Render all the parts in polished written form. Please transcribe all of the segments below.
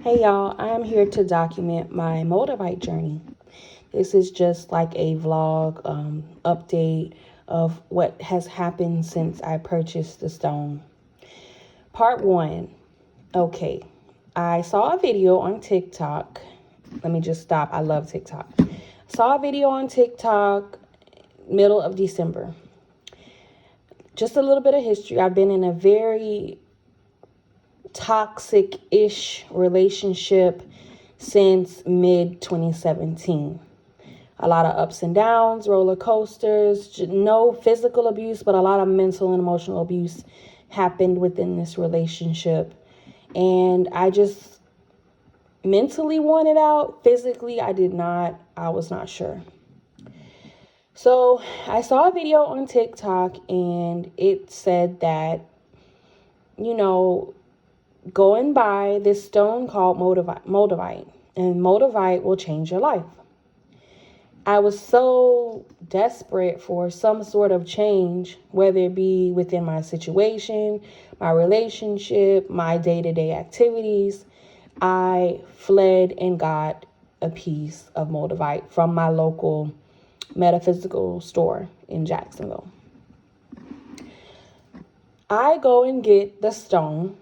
Hey y'all, I am here to document my Moldavite journey. This is just like a vlog update of what has happened since I purchased the stone. Part 1. Okay, I saw a video on TikTok. Let me just stop. I love TikTok. Saw a video on TikTok middle of December. Just a little bit of history. I've been in a very toxic-ish relationship since mid-2017. A lot of ups and downs, roller coasters, no physical abuse, but a lot of mental and emotional abuse happened within this relationship. And I just mentally wanted out. Physically, I did not. I was not sure. So I saw a video on TikTok and it said that, go and buy this stone called Moldavite, and Moldavite will change your life. I was so desperate for some sort of change, whether it be within my situation, my relationship, my day-to-day activities. I fled and got a piece of Moldavite from my local metaphysical store in Jacksonville. I go and get the stone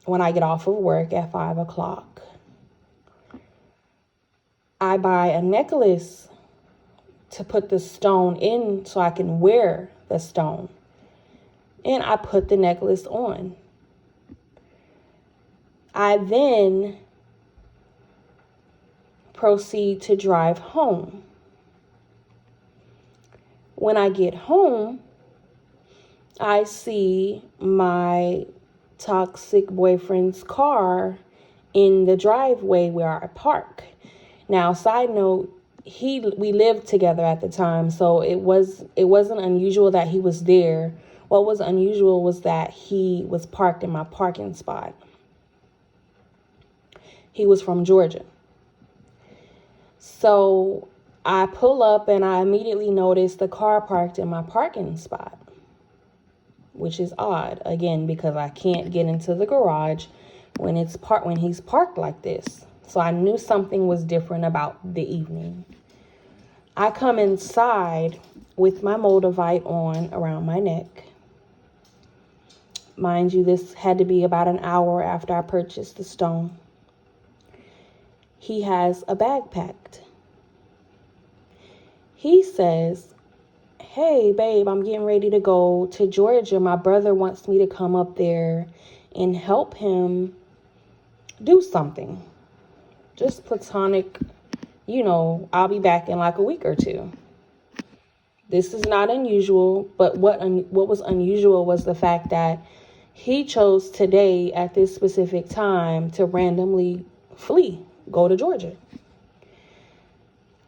when I get off of work at 5 o'clock. I buy a necklace to put the stone in so I can wear the stone. And I put the necklace on. I then proceed to drive home. When I get home, I see my toxic boyfriend's car in the driveway where I park. Now, side note, we lived together at the time, so it wasn't unusual that he was there. What was unusual was that he was parked in my parking spot. He was from Georgia. So I pull up and I immediately notice the car parked in my parking spot, which is odd, again, because I can't get into the garage when he's parked like this. So I knew something was different about the evening. I come inside with my Moldavite on around my neck. Mind you, this had to be about an hour after I purchased the stone. He has a bag packed. He says, "Hey, babe, I'm getting ready to go to Georgia. My brother wants me to come up there and help him do something. Just platonic, I'll be back in like a week or two." This is not unusual, but what was unusual was the fact that he chose today at this specific time to randomly go to Georgia.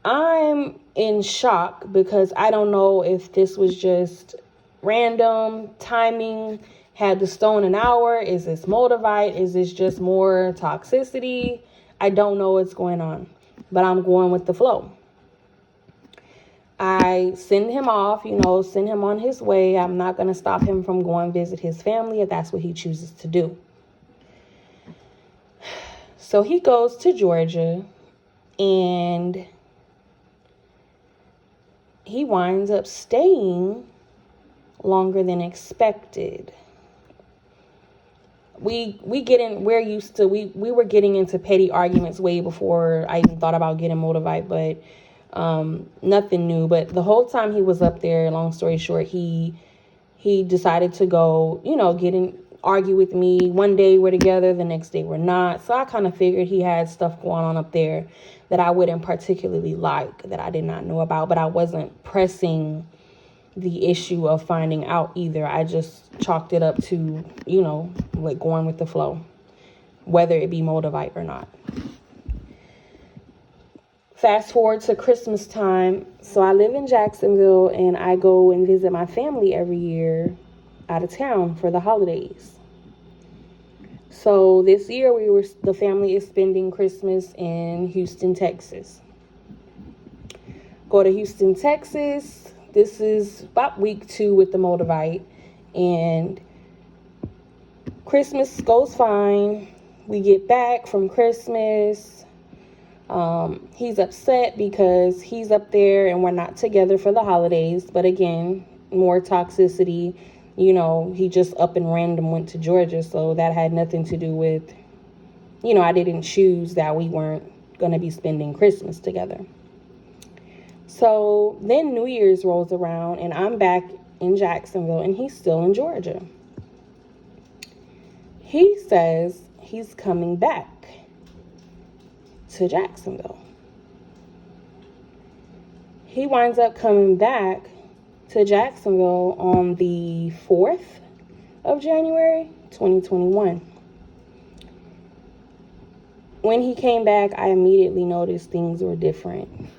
I'm in shock because I don't know if this was just random timing. Had the stone an hour? Is this Moldavite? Is this just more toxicity? I don't know what's going on, but I'm going with the flow. I send him off, send him on his way. I'm not going to stop him from going visit his family if that's what he chooses to do. So he goes to Georgia and he winds up staying longer than expected. We were getting into petty arguments way before I even thought about getting Moldavite, but nothing new. But the whole time he was up there, long story short, he decided to go, argue with me. One day we're together, the next day we're not. So I kind of figured he had stuff going on up there that I wouldn't particularly like, that I did not know about, but I wasn't pressing the issue of finding out either. I just chalked it up to, like going with the flow, whether it be Moldavite or not. Fast forward to Christmas time. So I live in Jacksonville and I go and visit my family every year out of town for the holidays. So this year the family is spending Christmas in Houston, Texas. Go to Houston, Texas. This is about week 2 with the Moldavite, and Christmas goes fine. We get back from Christmas. He's upset because he's up there and we're not together for the holidays. But again, more toxicity. You know, he just up and random went to Georgia. So that had nothing to do with, you know, I didn't choose that we weren't going to be spending Christmas together. So then New Year's rolls around and I'm back in Jacksonville and he's still in Georgia. He says he's coming back to Jacksonville. He winds up coming back to Jacksonville on the 4th of January, 2021. When he came back, I immediately noticed things were different.